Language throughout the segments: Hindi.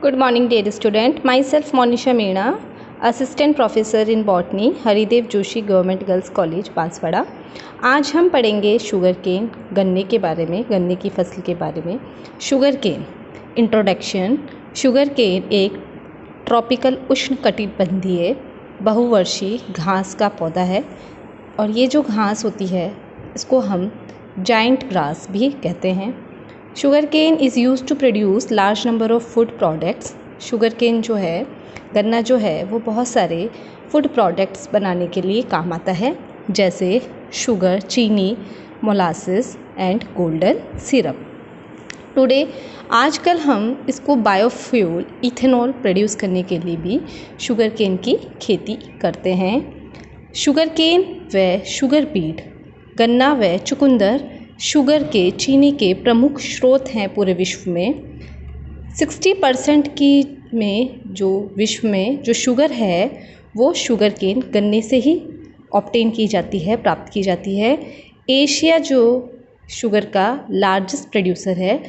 Good morning, dear student. Myself Monisha Meena, Assistant Professor in Botany, Haridev Joshi government girls college Banswara. आज हम पढ़ेंगे शुगर केन, गन्ने के बारे में, गन्ने की फसल के बारे में। Sugar cane introduction. Sugar cane एक ट्रॉपिकल उष्णकटिबंधीय बहुवर्षीय घास का पौधा है और ये जो घास होती है इसको हम जाइंट ग्रास भी कहते हैं। Sugar cane is use to produce large number of food products. Sugar cane जो है, गन्ना जो है, वो बहुत सारे फूड प्रोडक्ट्स बनाने के लिए काम आता है, जैसे शुगर, चीनी, molasses and golden syrup. Today आजकल हम इसको बायोफ्यूल इथेनॉल प्रोड्यूस करने के लिए भी शुगर केन की खेती करते हैं। शुगर केन व शुगर बीट, गन्ना व चुकंदर शुगर के, चीनी के प्रमुख स्रोत हैं पूरे विश्व में। 60% की में जो विश्व में जो शुगर है वो शुगर केन गन्ने से ही ऑब्टेन की जाती है, प्राप्त की जाती है। एशिया जो शुगर का लार्जेस्ट प्रोड्यूसर है,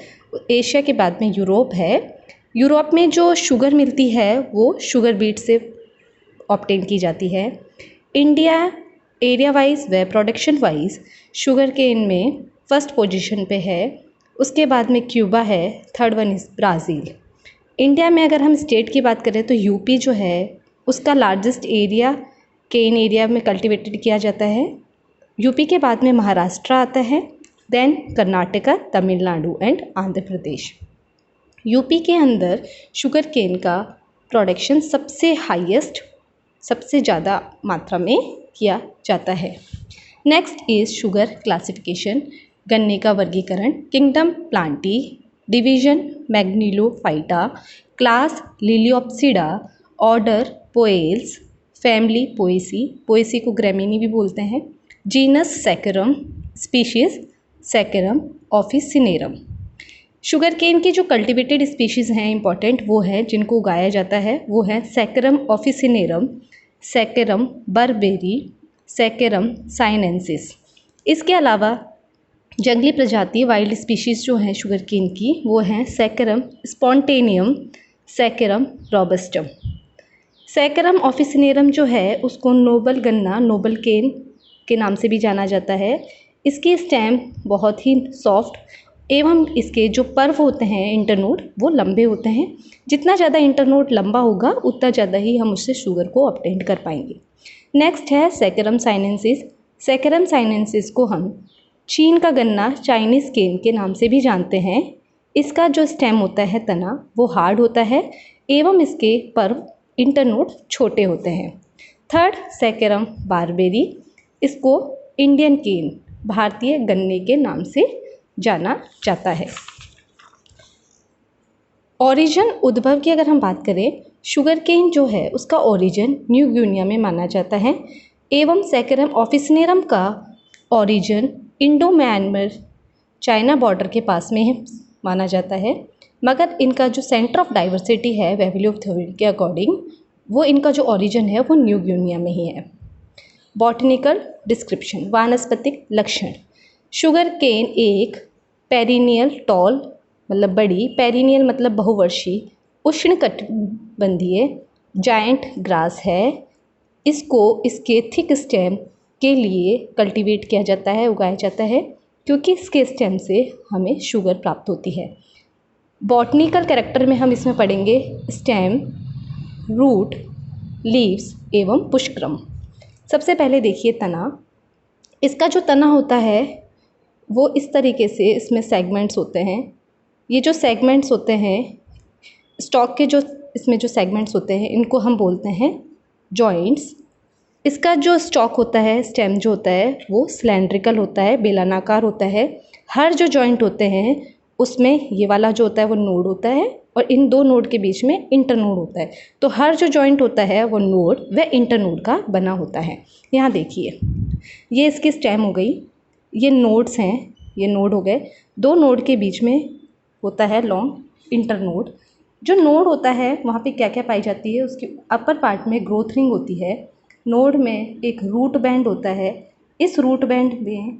एशिया के बाद में यूरोप है। यूरोप में जो शुगर मिलती है वो शुगर बीट से ऑब्टेन की जाती है। इंडिया एरिया वाइज व प्रोडक्शन वाइज शुगर केन में फर्स्ट पोजीशन पे है, उसके बाद में क्यूबा है, third one is Brazil. India में अगर हम स्टेट की बात करें तो यूपी जो है उसका लार्जेस्ट एरिया केन एरिया में कल्टिवेटेड किया जाता है। यूपी के बाद में महाराष्ट्र आता है, then Karnataka, Tamil Nadu and Andhra Pradesh. UP के अंदर शुगर केन का प्रोडक्शन सबसे हाईएस्ट, सबसे ज़्यादा मात्रा में किया जाता है। नेक्स्ट इज़ शुगर क्लासिफिकेशन, गन्ने का वर्गीकरण। Kingdom Plantae, division Magnoliophyta, class Liliopsida, order Poales, family Poaceae, Poaceae को ग्रेमिनी भी बोलते हैं, genus Saccharum, species Saccharum officinarum. Sugar cane की जो कल्टिवेटेड स्पीशीज़ हैं इंपॉर्टेंट, वो हैं जिनको उगाया जाता है, वो हैं saccharum officinarum, saccharum barberi, saccharum sinensis. इसके अलावा जंगली प्रजाति वाइल्ड स्पीशीज़ जो हैं शुगर केन की, वो हैं saccharum spontaneum, saccharum रोबस्टम। Saccharum officinarum जो है उसको नोबल गन्ना, नोबल केन के नाम से भी जाना जाता है। इसकी स्टेम बहुत ही सॉफ्ट एवं इसके जो पर्व होते हैं इंटरनोड, वो लंबे होते हैं। जितना ज़्यादा इंटरनोड लंबा होगा उतना ज़्यादा ही हम उससे शुगर को ऑब्टेन कर पाएंगे। नेक्स्ट है सैकरम साइनेंसिस। सैकरम साइनेंसिस को हम चीन का गन्ना, चाइनीज़ केन के नाम से भी जानते हैं। इसका जो स्टेम होता है, तना, वो हार्ड होता है एवं इसके पर्व इंटरनोड छोटे होते हैं। थर्ड सैकरम बारबेरी, इसको इंडियन केन, भारतीय गन्ने के नाम से जाना जाता है। ओरिजिन, उद्भव की अगर हम बात करें, शुगर केन जो है उसका ओरिजिन न्यू गिनिया में माना जाता है एवं सैकरम ऑफिसिनेरम का origin Indo Myanmar China border के पास में माना जाता है। मगर इनका जो सेंटर ऑफ डाइवर्सिटी है वेविलियो थ्योरी के अकॉर्डिंग, वो इनका जो ओरिजिन है वो न्यू गिनिया में ही है। बॉटनिकल डिस्क्रिप्शन, वानस्पतिक लक्षण। शुगर केन एक पेरिनियल टॉल मतलब बड़ी, पेरिनियल मतलब बहुवर्षीय, उष्णकटिबंधीय जायंट ग्रास है। इसको इसके थिक स्टेम के लिए कल्टीवेट किया जाता है, उगाया जाता है, क्योंकि इसके स्टेम से हमें शुगर प्राप्त होती है। बॉटनिकल कैरेक्टर में हम इसमें पढ़ेंगे स्टेम, रूट, लीव्स एवं पुष्पक्रम। सबसे पहले देखिए तना। इसका जो तना होता है वो इस तरीके से, इसमें सेगमेंट्स होते हैं। ये जो सेगमेंट्स होते हैं, स्टॉक के जो इसमें जो सेगमेंट्स होते हैं, इनको हम बोलते हैं जॉइंट्स। इसका जो स्टॉक होता है, स्टेम जो होता है, वो सिलेंड्रिकल होता है, बेलनाकार होता है। हर जो जॉइंट होते हैं उसमें ये वाला जो होता है वो नोड होता है और इन दो नोड के बीच में इंटरनोड होता है। तो हर जो जॉइंट होता है वो नोड व इंटरनोड का बना होता है। यहाँ देखिए, ये इसकी स्टेम हो गई, ये नोड्स हैं, ये नोड हो गए। दो नोड के बीच में होता है लॉन्ग इंटरनोड। जो नोड होता है वहाँ पे क्या क्या पाई जाती है, उसके अपर पार्ट में ग्रोथ रिंग होती है। नोड में एक रूट बैंड होता है। इस रूट बैंड में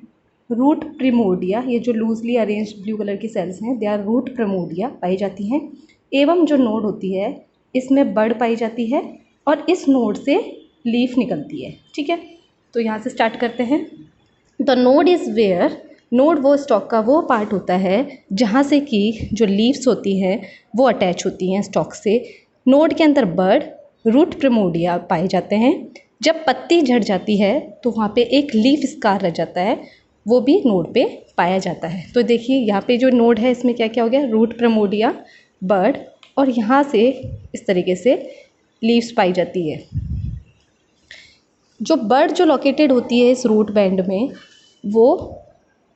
रूट प्रिमोडिया, ये जो लूजली अरेंज्ड ब्लू कलर की सेल्स हैं, दे आर रूट प्रिमोडिया पाई जाती हैं। एवं जो नोड होती है इसमें बड पाई जाती है और इस नोड से लीफ निकलती है। ठीक है, तो यहाँ से स्टार्ट करते हैं। The node is where, node वो स्टॉक का वो पार्ट होता है जहाँ से कि जो लीव्स होती हैं वो अटैच होती हैं स्टॉक से। नोड के अंदर बड, रूट प्रिमोडिया पाए जाते हैं। जब पत्ती झड़ जाती है तो वहाँ पे एक लीफ स्कार रह जाता है, वो भी नोड पे पाया जाता है। तो देखिए यहाँ पे जो नोड है इसमें क्या क्या हो गया, रूट प्रिमोडिया, बड, और यहाँ से इस तरीके से लीव्स पाई जाती है। जो बड जो लोकेटेड होती है इस रूट बैंड में, वो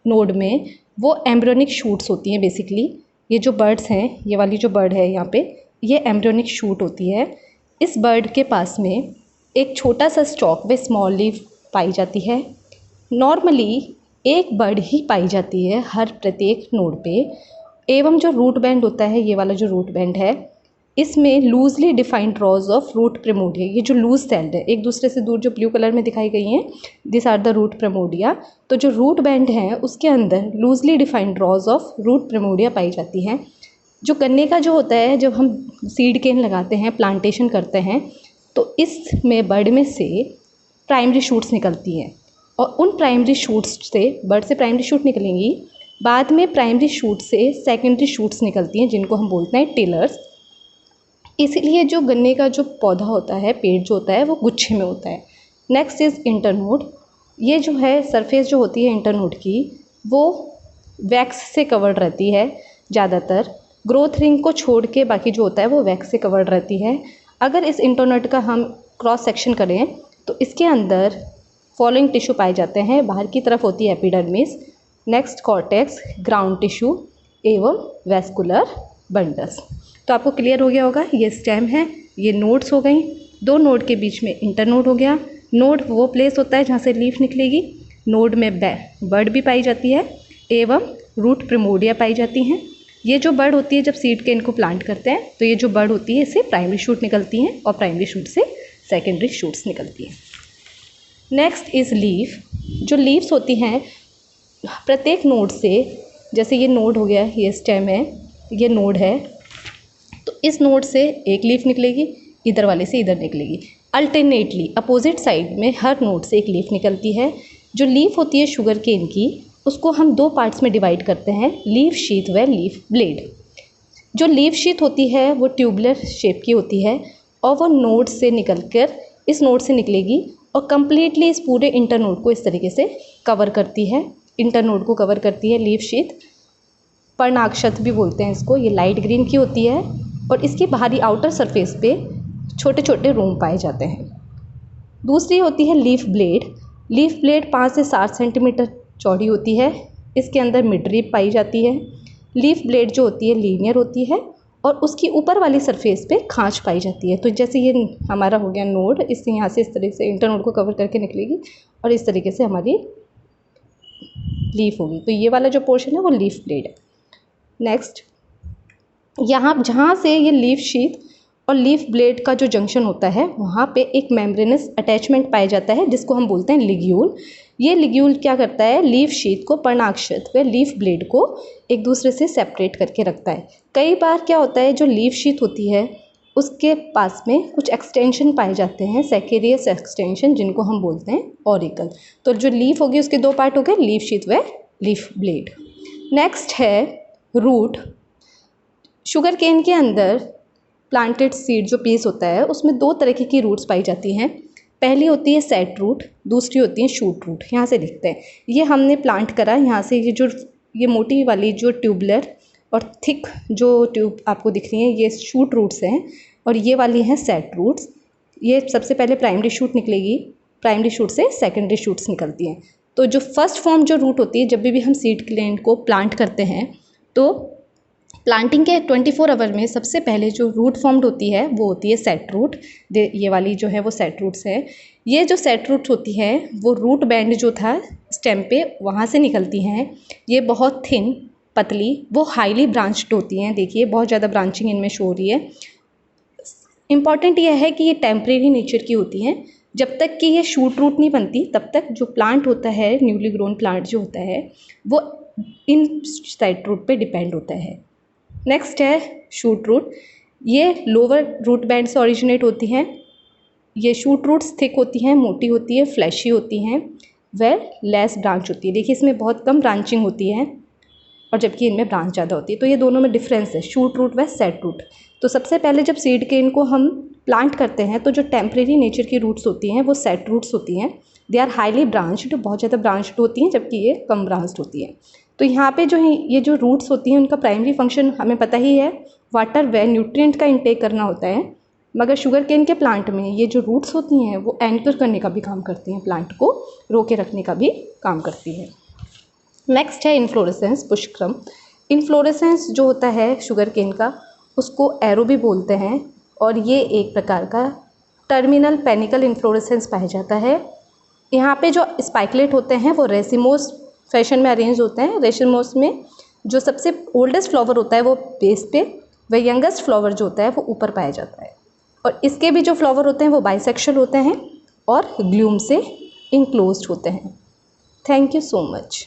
नोड में, वो एम्ब्रियोनिक शूट्स होती हैं बेसिकली। ये जो बर्ड्स हैं, ये वाली जो बर्ड है यहाँ पे, ये एम्ब्रियोनिक शूट होती है। इस बर्ड के पास में एक छोटा सा स्टॉक व स्मॉल लीफ पाई जाती है। नॉर्मली एक बर्ड ही पाई जाती है हर प्रत्येक नोड पे। एवं जो रूट बैंड होता है, ये वाला जो रूट बैंड है, इसमें loosely defined rows of root primordia, ये जो लूज सेल्ड है एक दूसरे से दूर जो ब्लू कलर में दिखाई गई हैं, this are the root primordia. तो जो रूट बैंड है उसके अंदर loosely defined rows of root primordia पाई जाती है। जो गन्ने का जो होता है, जब हम सीड केन लगाते हैं, प्लांटेशन करते हैं, तो इसमें बर्ड में से प्राइमरी शूट्स निकलती हैं और उन प्राइमरी शूट्स से, बर्ड से प्राइमरी शूट निकलेंगी, बाद में प्राइमरी शूट से सेकेंडरी शूट्स निकलती हैं जिनको हम बोलते हैं टिलर्स। इसीलिए जो गन्ने का जो पौधा होता है, पेड़ जो होता है, वो गुच्छे में होता है। Next is internode. ये जो है सरफेस जो होती है इंटरनोड की, वो वैक्स से कवर्ड रहती है ज़्यादातर। ग्रोथ रिंग को छोड़ के बाकी जो होता है वो वैक्स से कवर्ड रहती है। अगर इस इंटरनोड का हम क्रॉस सेक्शन करें तो इसके अंदर फॉलोइंग टिश्यू पाए जाते हैं। बाहर की तरफ होती है epidermis, next cortex, ground tissue एवं वेस्कुलर बंडल्स। तो आपको क्लियर हो गया होगा, ये स्टेम है, ये नोड्स हो गई, दो नोड के बीच में इंटरनोड हो गया। नोड वो प्लेस होता है जहाँ से लीफ निकलेगी। नोड में बर्ड भी पाई जाती है एवं रूट प्रिमोडिया पाई जाती हैं। ये जो बर्ड होती है, जब सीड केन को प्लांट करते हैं तो ये जो बर्ड होती है इससे प्राइमरी शूट निकलती हैं और प्राइमरी शूट से सेकेंडरी शूट्स निकलती हैं। Next is leaf. जो लीव्स होती हैं प्रत्येक नोड से, जैसे ये नोड हो गया, ये स्टेम है, ये नोड है, तो इस नोड से एक लीफ निकलेगी, इधर वाले से इधर निकलेगी। अल्टरनेटली अपोजिट साइड में हर नोड से एक लीफ निकलती है। जो लीफ होती है शुगर केन की, उसको हम दो पार्ट्स में डिवाइड करते हैं, लीफ शीथ व लीफ ब्लेड। जो लीफ शीथ होती है वो ट्यूबुलर शेप की होती है और वो नोड से निकलकर इस नोड से निकलेगी और कम्प्लीटली इस पूरे इंटरनोड को इस तरीके से कवर करती है। इंटरनोड को कवर करती है लीफ शीथ। पर्णाक्षत भी बोलते हैं इसको। ये लाइट ग्रीन की होती है और इसकी बाहरी आउटर सरफेस पे छोटे छोटे रोम पाए जाते हैं। दूसरी होती है लीफ ब्लेड। लीफ ब्लेड 5 से 7 सेंटीमीटर चौड़ी होती है। इसके अंदर मिडरिप पाई जाती है। लीफ ब्लेड जो होती है लीनियर होती है और उसकी ऊपर वाली सरफेस पे खांच पाई जाती है। तो जैसे ये हमारा हो गया नोड, इससे यहाँ से इस तरीके से इंटरनोड को कवर करके निकलेगी और इस तरीके से हमारी लीफ होगी। तो ये वाला जो पोर्शन है वो लीफ ब्लेड है। नेक्स्ट, यहाँ जहाँ से ये लीफ शीथ और लीफ ब्लेड का जो जंक्शन होता है, वहाँ पे एक मेम्ब्रेनस अटैचमेंट पाया जाता है जिसको हम बोलते हैं लिग्यूल। ये लिग्यूल क्या करता है, लीफ शीथ को, पर्णाक्षत व लीफ ब्लेड को एक दूसरे से सेपरेट करके रखता है। कई बार क्या होता है, जो लीफ शीथ होती है उसके पास में कुछ एक्सटेंशन पाए जाते हैं, सेकेरियस एक्सटेंशन, जिनको हम बोलते हैं ऑरिकल। तो जो लीफ होगी उसके दो पार्ट हो गए, लीफ शीथ व लीफ ब्लेड। नेक्स्ट है रूट। शुगर केन के अंदर प्लांटेड सीड जो पीस होता है उसमें दो तरह की रूट्स पाई जाती हैं। पहली होती है सेट रूट, दूसरी होती है शूट रूट। यहाँ से दिखते हैं, ये हमने प्लांट करा, यहाँ से ये मोटी वाली जो ट्यूबुलर और थिक जो ट्यूब आपको दिख रही है, ये शूट रूट्स हैं और ये वाली हैं सेट रूट्स। ये सबसे पहले प्राइमरी शूट निकलेगी, प्राइमरी शूट से सेकेंडरी शूट्स निकलती हैं। तो जो फर्स्ट फॉर्म जो रूट होती है, जब भी हम सीड प्लांट को प्लांट करते हैं तो प्लांटिंग के 24 आवर में सबसे पहले जो रूट फॉर्म्ड होती है वो होती है सेट रूट। ये वाली जो है वो सेट रूट्स है। ये जो सेट रूट होती है वो रूट बैंड जो था स्टेम पे, वहाँ से निकलती हैं। ये बहुत थिन, पतली, वो हाईली ब्रांच्ड होती हैं। देखिए बहुत ज़्यादा ब्रांचिंग इनमें शो हो रही है। इम्पॉर्टेंट यह है कि ये टेम्परेरी नेचर की होती हैं। जब तक कि ये शूट रूट नहीं बनती तब तक जो प्लांट होता है, न्यूली ग्रोन प्लांट जो होता है, वो इन सेट रूट पे डिपेंड होता है। नेक्स्ट है शूट रूट। ये लोअर रूट बैंड से ओरिजिनेट होती हैं। ये शूट रूट्स थिक होती हैं, मोटी होती है, फ्लैशी होती हैं, व लेस ब्रांच होती है। देखिए इसमें बहुत कम ब्रांचिंग होती है और जबकि इनमें ब्रांच ज़्यादा होती है। तो ये दोनों में डिफरेंस है, शूट रूट व सेट रूट। तो सबसे पहले जब सीड केन को हम प्लांट करते हैं तो जो टेम्परेरी नेचर की रूट्स होती हैं वो सेट रूट्स होती हैं। दे आर हाईली ब्रांच्ड, बहुत ज़्यादा ब्रांच्ड होती हैं, जबकि ये कम ब्रांच्ड होती हैं। तो यहाँ पे जो है ये जो रूट्स होती हैं उनका प्राइमरी फंक्शन हमें पता ही है, वाटर व न्यूट्रिएंट का इंटेक करना होता है। मगर शुगर केन के प्लांट में ये जो रूट्स होती हैं वो एंकर करने का भी काम करती हैं, प्लांट को रोके रखने का भी काम करती है। नेक्स्ट है इन्फ्लोरेसेंस, पुष्पक्रम। इन्फ्लोरेसेंस जो होता है शुगर केन का उसको एरो भी बोलते हैं और ये एक प्रकार का टर्मिनल पेनिकल इन्फ्लोरेसेंस पाया जाता है। यहाँ पे जो स्पाइकलेट होते हैं वो रेसिमोस फैशन में अरेंज होते हैं। रेसिमोस में जो सबसे ओल्डेस्ट फ्लावर होता है वो बेस पे, व यंगेस्ट फ्लावर जो होता है वो ऊपर पाया जाता है। और इसके भी जो फ्लावर होते हैं वो बाइसेक्शुअल होते हैं और ग्लूम से इनक्लोज्ड होते हैं। Thank you so much.